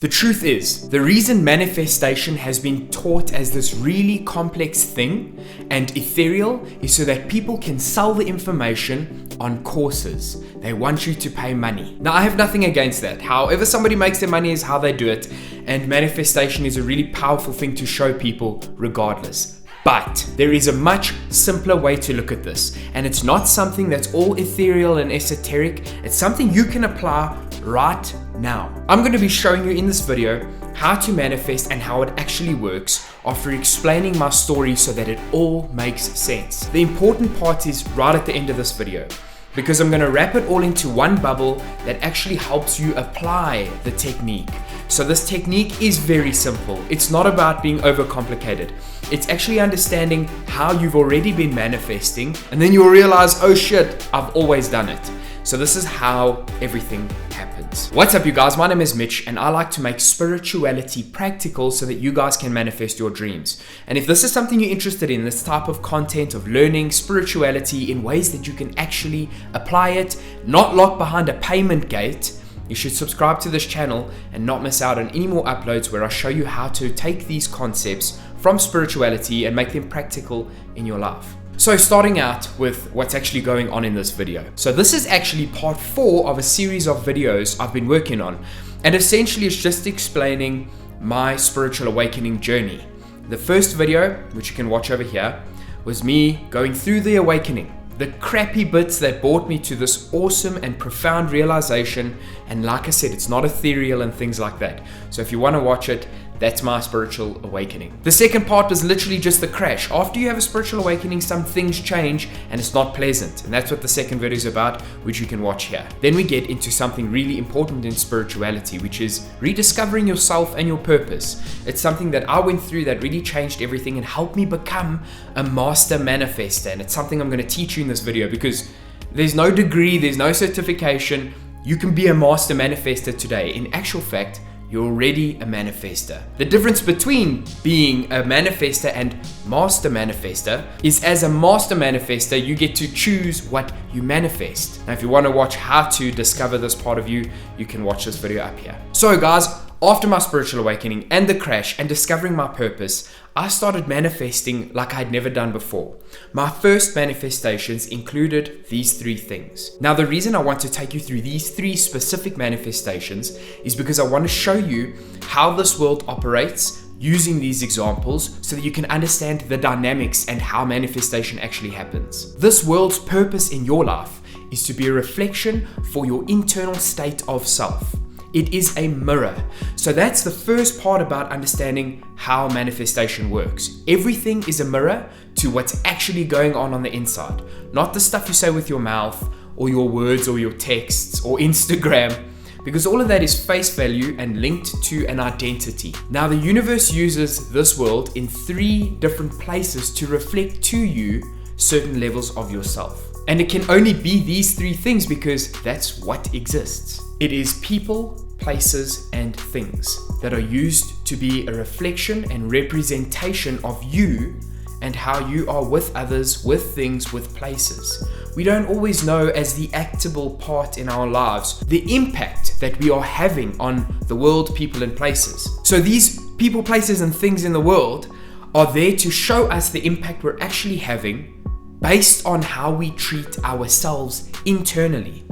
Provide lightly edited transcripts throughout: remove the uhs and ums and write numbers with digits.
The truth is, the reason manifestation has been taught as this really complex thing and ethereal is so that people can sell the information on courses. They want you to pay money. Now, I have nothing against that. However somebody makes their money is how they do it, and manifestation is a really powerful thing to show people regardless. But there is a much simpler way to look at this, and it's not something that's all ethereal and esoteric. It's something you can apply right now. I'm going to be showing you in this video how to manifest and how it actually works after explaining my story so that it all makes sense. The important part is right at the end of this video, because I'm going to wrap it all into one bubble that actually helps you apply the technique. So this technique is very simple. It's not about being overcomplicated. It's actually understanding how you've already been manifesting, and then you'll realize, oh shit, I've always done it. So this is how everything happens. What's up, you guys? My name is Mitch, and I like to make spirituality practical so that you guys can manifest your dreams. And if this is something you're interested in, this type of content of learning spirituality in ways that you can actually apply it, not locked behind a payment gate, you should subscribe to this channel and not miss out on any more uploads where I show you how to take these concepts from spirituality and make them practical in your life. So starting out with what's actually going on in this video. So this is actually part 4 of a series of videos I've been working on. And essentially it's just explaining my spiritual awakening journey. The first video, which you can watch over here, was me going through the awakening. The crappy bits that brought me to this awesome and profound realization. And like I said, it's not ethereal and things like that. So if you want to watch it, that's my spiritual awakening. The second part is literally just the crash. After you have a spiritual awakening, some things change and it's not pleasant. And that's what the second video is about, which you can watch here. Then we get into something really important in spirituality, which is rediscovering yourself and your purpose. It's something that I went through that really changed everything and helped me become a master manifester. And it's something I'm going to teach you in this video because there's no degree, there's no certification. You can be a master manifester today. In actual fact, you're already a manifester. The difference between being a manifester and master manifester is as a master manifester, you get to choose what you manifest. Now, if you want to watch how to discover this part of you, you can watch this video up here. So guys, after my spiritual awakening and the crash and discovering my purpose, I started manifesting like I'd never done before. My first manifestations included these 3 things. Now, the reason I want to take you through these 3 specific manifestations is because I want to show you how this world operates using these examples so that you can understand the dynamics and how manifestation actually happens. This world's purpose in your life is to be a reflection for your internal state of self. It is a mirror. So that's the first part about understanding how manifestation works. Everything is a mirror to what's actually going on the inside. Not the stuff you say with your mouth or your words or your texts or Instagram, because all of that is face value and linked to an identity. Now, the universe uses this world in 3 different places to reflect to you certain levels of yourself. And it can only be these 3 things because that's what exists. It is people, places, and things that are used to be a reflection and representation of you and how you are with others, with things, with places. We don't always know as the actable part in our lives the impact that we are having on the world, people, and places. So these people, places, and things in the world are there to show us the impact we're actually having based on how we treat ourselves internally.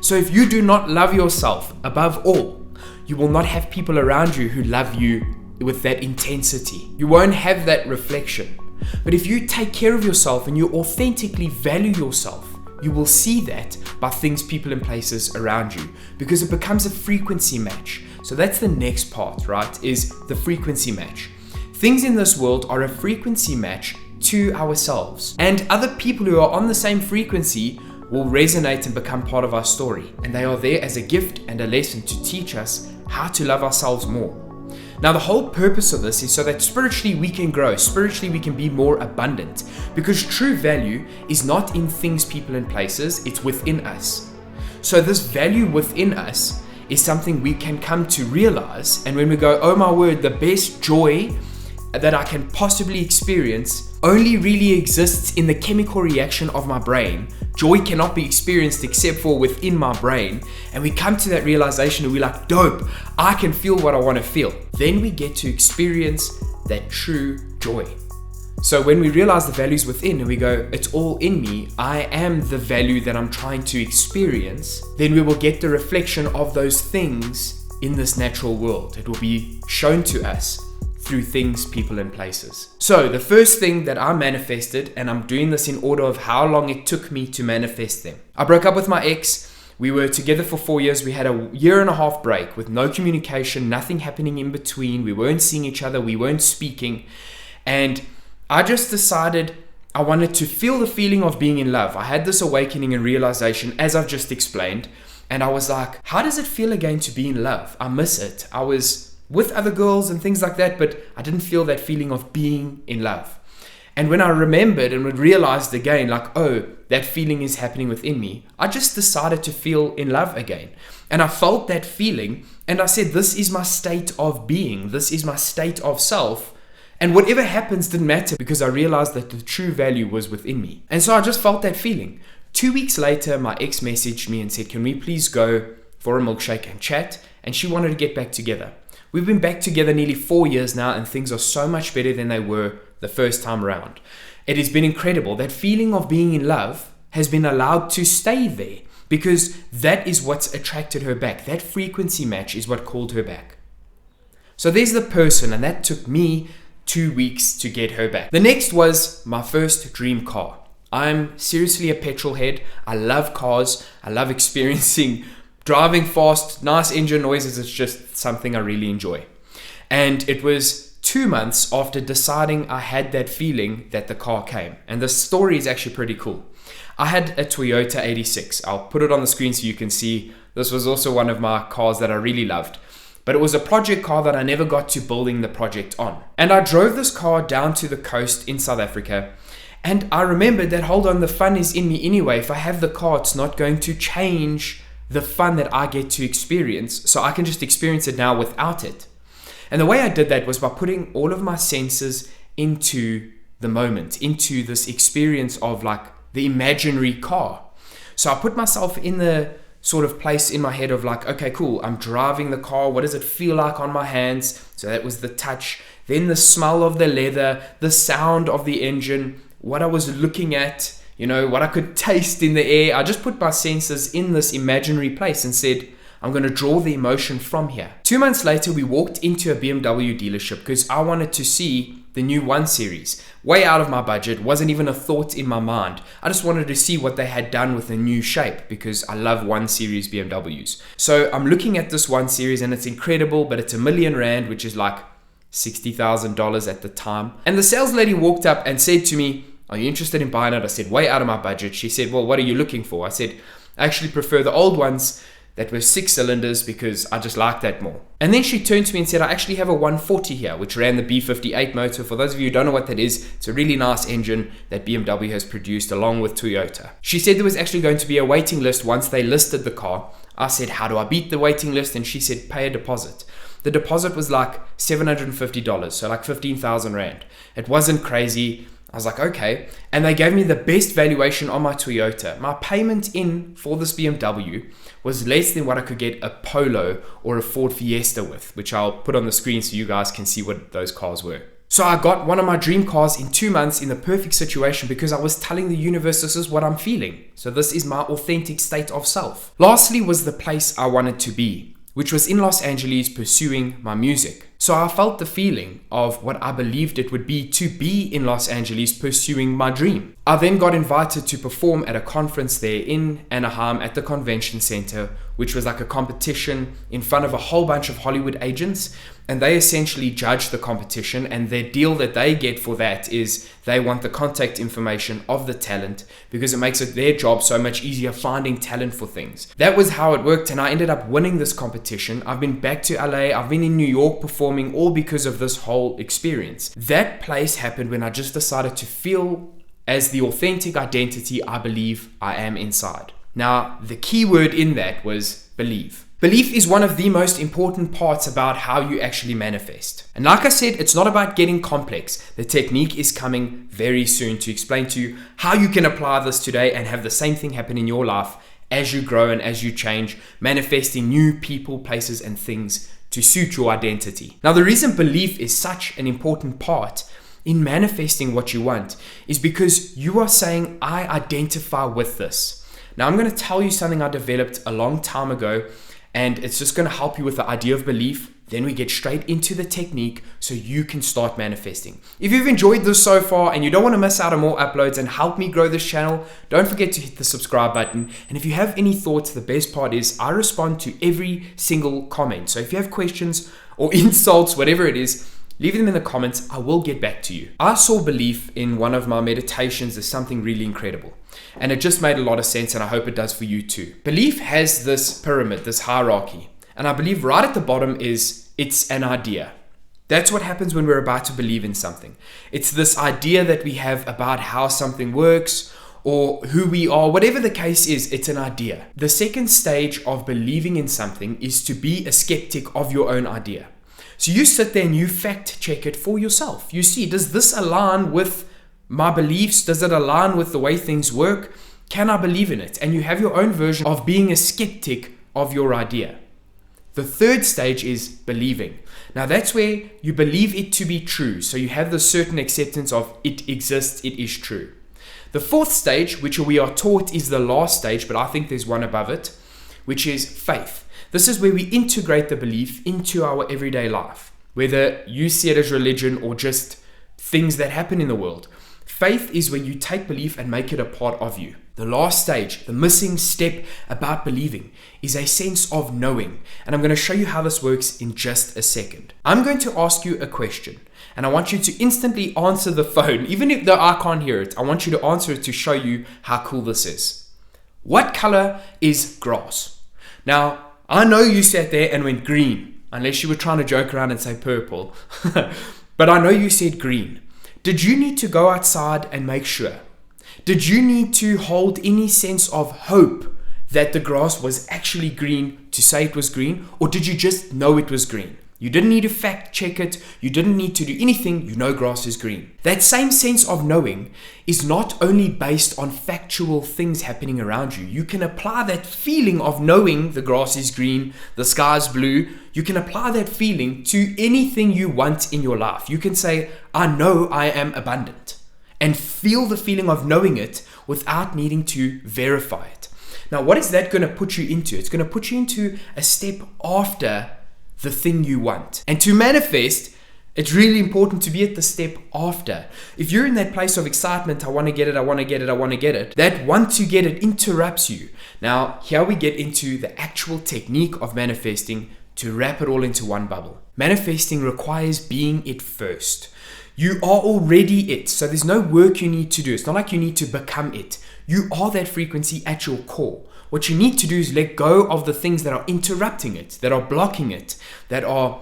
So if you do not love yourself above all, you will not have people around you who love you with that intensity. You won't have that reflection. But if you take care of yourself and you authentically value yourself, you will see that by things, people, and places around you, because it becomes a frequency match. So that's the next part, right? Is the frequency match. Things in this world are a frequency match to ourselves, and other people who are on the same frequency will resonate and become part of our story. And they are there as a gift and a lesson to teach us how to love ourselves more. Now, the whole purpose of this is so that spiritually we can grow, spiritually we can be more abundant, because true value is not in things, people, and places, it's within us. So this value within us is something we can come to realize, and when we go, oh my word, the best joy that I can possibly experience only really exists in the chemical reaction of my brain Joy cannot be experienced except for within my brain. And we come to that realization and we're like, dope, I can feel what I want to feel. Then we get to experience that true joy. So when we realize the values within and we go, it's all in me, I am the value that I'm trying to experience, then we will get the reflection of those things in this natural world. It will be shown to us through things, people, and places. So the first thing that I manifested, and I'm doing this in order of how long it took me to manifest them. I broke up with my ex. We were together for 4 years. We had a 1.5 year break with no communication, nothing happening in between. We weren't seeing each other. We weren't speaking. And I just decided I wanted to feel the feeling of being in love. I had this awakening and realization, as I've just explained. And I was like, how does it feel again to be in love? I miss it. I was with other girls and things like that, but I didn't feel that feeling of being in love. And when I remembered and realized again, like, oh, that feeling is happening within me, I just decided to feel in love again. And I felt that feeling and I said, this is my state of being. This is my state of self. And whatever happens didn't matter because I realized that the true value was within me. And so I just felt that feeling. 2 weeks later, my ex messaged me and said, can we please go for a milkshake and chat? And she wanted to get back together. We've been back together nearly 4 years now and things are so much better than they were the first time around. It has been incredible. That feeling of being in love has been allowed to stay there because that is what's attracted her back. That frequency match is what called her back. So there's the person, and that took me 2 weeks to get her back. The next was my first dream car. I'm seriously a petrol head. I love cars. I love experiencing driving fast, nice engine noises. It's just something I really enjoy. And it was 2 months after deciding I had that feeling that the car came. And the story is actually pretty cool. I had a Toyota 86. I'll put it on the screen so you can see. This was also one of my cars that I really loved. But it was a project car that I never got to building the project on. And I drove this car down to the coast in South Africa. And I remembered that, hold on, the fun is in me anyway. If I have the car, it's not going to change the fun that I get to experience. So I can just experience it now without it. And the way I did that was by putting all of my senses into the moment, into this experience of like the imaginary car. So I put myself in the sort of place in my head of like, okay, cool, I'm driving the car. What does it feel like on my hands? So that was the touch. Then the smell of the leather, the sound of the engine, what I was looking at, you know, what I could taste in the air. I just put my senses in this imaginary place and said, I'm going to draw the emotion from here. 2 months later, we walked into a BMW dealership because I wanted to see the new 1 Series. Way out of my budget, wasn't even a thought in my mind. I just wanted to see what they had done with the new shape because I love 1 Series BMWs. So I'm looking at this 1 Series and it's incredible, but it's R1 million, which is like $60,000 at the time. And the sales lady walked up and said to me, are you interested in buying it? I said, way out of my budget. She said, well, what are you looking for? I said, I actually prefer the old ones that were 6 cylinders because I just like that more. And then she turned to me and said, I actually have a 140 here, which ran the B58 motor. For those of you who don't know what that is, it's a really nice engine that BMW has produced along with Toyota. She said there was actually going to be a waiting list once they listed the car. I said, how do I beat the waiting list? And she said, pay a deposit. The deposit was like $750, so like 15,000 Rand. It wasn't crazy. I was like, okay. And they gave me the best valuation on my Toyota. My payment in for this BMW was less than what I could get a Polo or a Ford Fiesta with, which I'll put on the screen so you guys can see what those cars were. So I got one of my dream cars in 2 months in the perfect situation because I was telling the universe this is what I'm feeling. So this is my authentic state of self. Lastly was the place I wanted to be, which was in Los Angeles pursuing my music. So I felt the feeling of what I believed it would be to be in Los Angeles pursuing my dream. I then got invited to perform at a conference there in Anaheim at the convention center, which was like a competition in front of a whole bunch of Hollywood agents. And they essentially judge the competition, and their deal that they get for that is they want the contact information of the talent because it makes it their job so much easier finding talent for things. That was how it worked, and I ended up winning this competition. I've been back to LA, I've been in New York performing, all because of this whole experience. That place happened when I just decided to feel as the authentic identity I believe I am inside. Now, the key word in that was believe. Belief is one of the most important parts about how you actually manifest. And like I said, it's not about getting complex. The technique is coming very soon to explain to you how you can apply this today and have the same thing happen in your life as you grow and as you change, manifesting new people, places, and things to suit your identity. Now, the reason belief is such an important part in manifesting what you want is because you are saying, I identify with this. Now, I'm going to tell you something I developed a long time ago, and it's just going to help you with the idea of belief. Then we get straight into the technique so you can start manifesting. If you've enjoyed this so far and you don't want to miss out on more uploads and help me grow this channel, don't forget to hit the subscribe button. And if you have any thoughts, the best part is I respond to every single comment. So if you have questions or insults, whatever it is, leave them in the comments. I will get back to you. I saw belief in one of my meditations as something really incredible. And it just made a lot of sense, and I hope it does for you too. Belief has this pyramid, this hierarchy. And I believe right at the bottom it's an idea. That's what happens when we're about to believe in something. It's this idea that we have about how something works or who we are, whatever the case is, it's an idea. The second stage of believing in something is to be a skeptic of your own idea. So you sit there and you fact check it for yourself. You see, does this align with my beliefs? Does it align with the way things work? Can I believe in it? And you have your own version of being a skeptic of your idea. The third stage is believing. Now that's where you believe it to be true. So you have this certain acceptance of it exists, it is true. The fourth stage, which we are taught is the last stage, but I think there's one above it, which is faith. This is where we integrate the belief into our everyday life, whether you see it as religion or just things that happen in the world. Faith is where you take belief and make it a part of you. The last stage, the missing step about believing, is a sense of knowing. And I'm going to show you how this works in just a second. I'm going to ask you a question, and I want you to instantly answer the phone. Even if I can't hear it, I want you to answer it to show you how cool this is. What color is grass? Now, I know you sat there and went green, unless you were trying to joke around and say purple. But I know you said green. Did you need to go outside and make sure? Did you need to hold any sense of hope that the grass was actually green to say it was green? Or did you just know it was green? You didn't need to fact check it. You didn't need to do anything. You know grass is green. That same sense of knowing is not only based on factual things happening around you. You can apply that feeling of knowing the grass is green, the sky's blue. You can apply that feeling to anything you want in your life. You can say, I know I am abundant, and feel the feeling of knowing it without needing to verify it. Now, what is that going to put you into? It's going to put you into a step after the thing you want. And to manifest, it's really important to be at the step after. If you're in that place of excitement, I want to get it, I want to get it, I want to get it, that want to get it interrupts you. Now, here we get into the actual technique of manifesting to wrap it all into one bubble. Manifesting requires being it first. You are already it, so there's no work you need to do. It's not like you need to become it. You are that frequency at your core. What you need to do is let go of the things that are interrupting it, that are blocking it, that are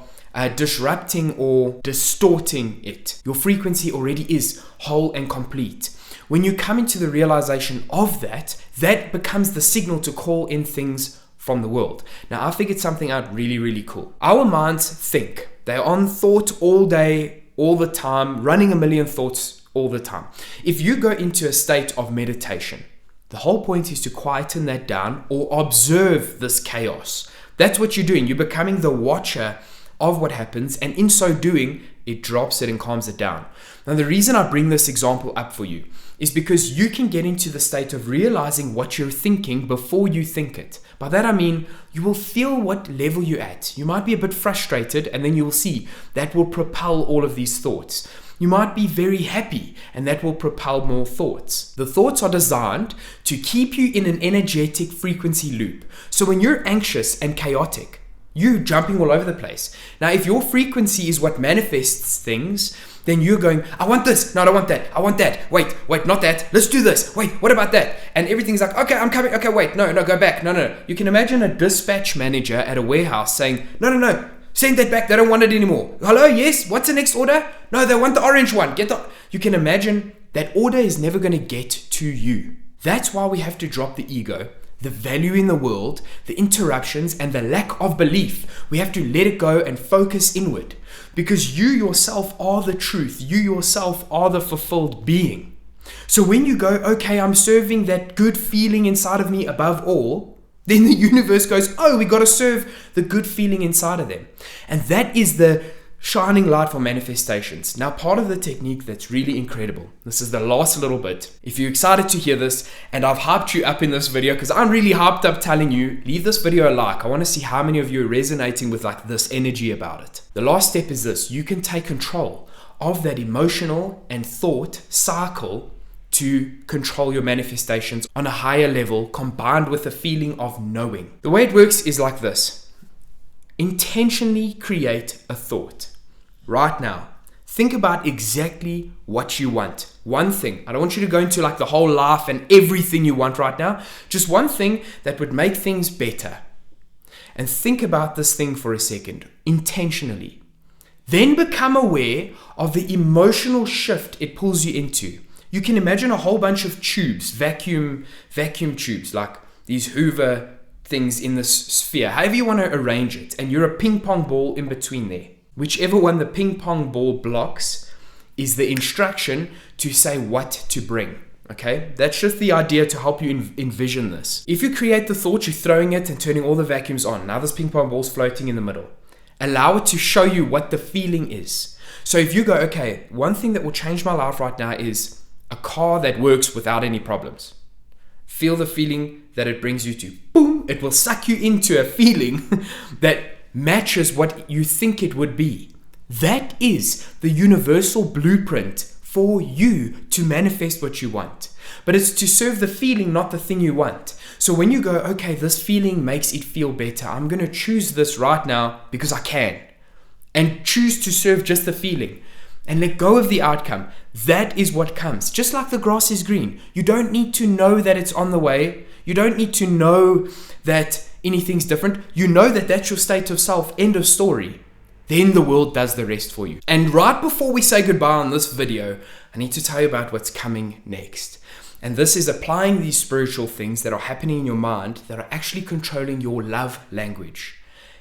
disrupting or distorting it. Your frequency already is whole and complete. When you come into the realization of that, that becomes the signal to call in things from the world. Now, I figured something out really, really cool. Our minds think. They're on thought all day, all the time, running a million thoughts all the time. If you go into a state of meditation, the whole point is to quieten that down or observe this chaos. That's what you're doing. You're becoming the watcher of what happens, and in so doing, it drops it and calms it down. Now, the reason I bring this example up for you is because you can get into the state of realizing what you're thinking before you think it. By that I mean, you will feel what level you're at. You might be a bit frustrated, and then you will see that will propel all of these thoughts. You might be very happy, and that will propel more thoughts. The thoughts are designed to keep you in an energetic frequency loop. So when you're anxious and chaotic, you're jumping all over the place. Now, if your frequency is what manifests things, then you're going, I want this. No, I don't want that. I want that. Wait, not that. Let's do this. Wait, what about that? And everything's like, okay, I'm coming. Okay, wait, no, go back. No. You can imagine a dispatch manager at a warehouse saying, no. Send that back. They don't want it anymore. Hello, yes. What's the next order? No, they want the orange one. You can imagine that order is never going to get to you. That's why we have to drop the ego. the value in the world, the interruptions, and the lack of belief. We have to let it go and focus inward, because you yourself are the truth. You yourself are the fulfilled being. So when you go, okay, I'm serving that good feeling inside of me above all, then the universe goes, oh, we got to serve the good feeling inside of them. And that is the shining light for manifestations. Now, part of the technique that's really incredible, this is the last little bit. If you're excited to hear this, and I've hyped you up in this video because I'm really hyped up telling you, leave this video a like. I want to see how many of you are resonating with like this energy about it. The last step is this: you can take control of that emotional and thought cycle to control your manifestations on a higher level, combined with a feeling of knowing. The way it works is like this: intentionally create a thought. Right now, think about exactly what you want. One thing. I don't want you to go into like the whole life and everything you want right now. Just one thing that would make things better. And think about this thing for a second, intentionally. Then become aware of the emotional shift it pulls you into. You can imagine a whole bunch of tubes, vacuum tubes, like these Hoover things in this sphere, however you want to arrange it, and you're a ping pong ball in between there. Whichever one the ping pong ball blocks is the instruction to say what to bring. Okay, that's just the idea to help you envision this. If you create the thought, you're throwing it and turning all the vacuums on. Now this ping pong ball's floating in the middle. Allow it to show you what the feeling is. So if you go, okay, one thing that will change my life right now is a car that works without any problems. Feel the feeling that it brings you to. Boom! It will suck you into a feeling that matches what you think it would be. That is the universal blueprint for you to manifest what you want. But it's to serve the feeling, not the thing you want. So when you go, okay, this feeling makes it feel better, I'm going to choose this right now because I can. And choose to serve just the feeling. And let go of the outcome. That is what comes. Just like the grass is green. You don't need to know that it's on the way. You don't need to know that anything's different. You know that that's your state of self. End of story. Then the world does the rest for you. And right before we say goodbye on this video, I need to tell you about what's coming next. And this is applying these spiritual things that are happening in your mind that are actually controlling your love language,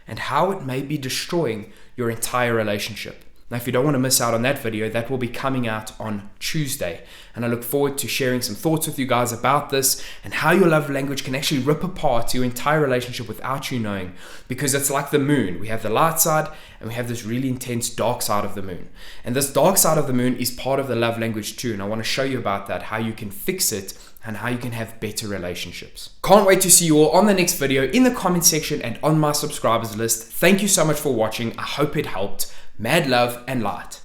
and how it may be destroying your entire relationship. Now, if you don't want to miss out on that video, that will be coming out on Tuesday. And I look forward to sharing some thoughts with you guys about this and how your love language can actually rip apart your entire relationship without you knowing. Because it's like the moon. We have the light side and we have this really intense dark side of the moon. And this dark side of the moon is part of the love language too. And I want to show you about that, how you can fix it and how you can have better relationships. Can't wait to see you all on the next video, in the comment section and on my subscribers list. Thank you so much for watching. I hope it helped. Mad love and light.